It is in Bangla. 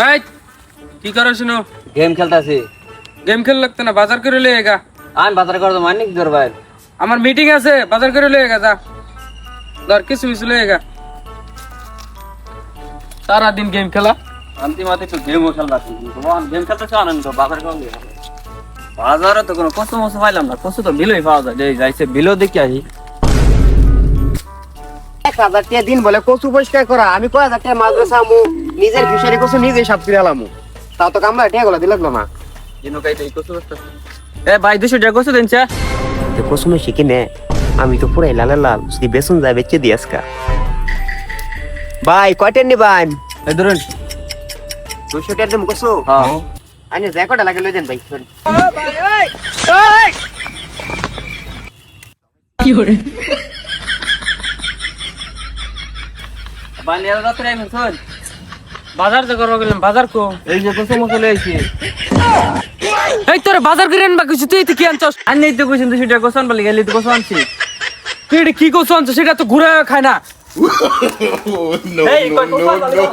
এই কি করো শুনো? গেম খেলতাছি। গেম খেল লাগতো না, বাজার করে লয়ে গা। আমি বাজার করতে মানি কি কর ভাই? আমার মিটিং আছে, বাজার করে লয়ে গা। যা ধর কিছু কিছু লয়ে গা। সারাদিন গেম খেলা। শান্তি মাতে একটু গেমও খেলতাছি। তোমার গেম খেলতেছ আনন্দ বাজার করলে। বাজারে তো কোনো কষ্ট মতো পাইলাম না, কষ্ট তো বিলই পাওয়া যায়। এই যাইছে বিলও দেখি আহি। 1000 টাকা দিন বলে কচু পরিষ্কার করা, আমি কয় হাজার টাকা মাদ্রাসা আমু, নিজের ফিশারি কচু নিজে সাফ করে আলামু, তাও তো কামলা টাকা গুলা দিলাম না। দিনও কাইতে এই কষ্ট করতেছে। এ ভাই 200 টাকা কষ্ট দেন চা। তো কচু নয় শিখি নে, আমি তো পুরাই লাল লাল, যদি বেসন যায় বেচে দিই আজকা। ভাই কয়টা নিবান? এই ধরুন 200 টাকা দেব কচু। হ্যাঁ আনি যে কয়টা লাগে লই দেন ভাই। বানি আর রাতে আইম শুন। বাজার তো করবো গেলাম, বাজার কো। এই যে কষ্ট মতো লইছি। এই তোর বাজার করে আনবা কিছু, তুই কি আনছস? আনি তো কইছেন 200 টাকা কষ্ট আনবার লাগি, তো কষ্ট আনছি। তুই এটা কি কচু আনছস? সেটা তো ঘুরে খায় না। এই কই কষ্ট আনবার লাগি।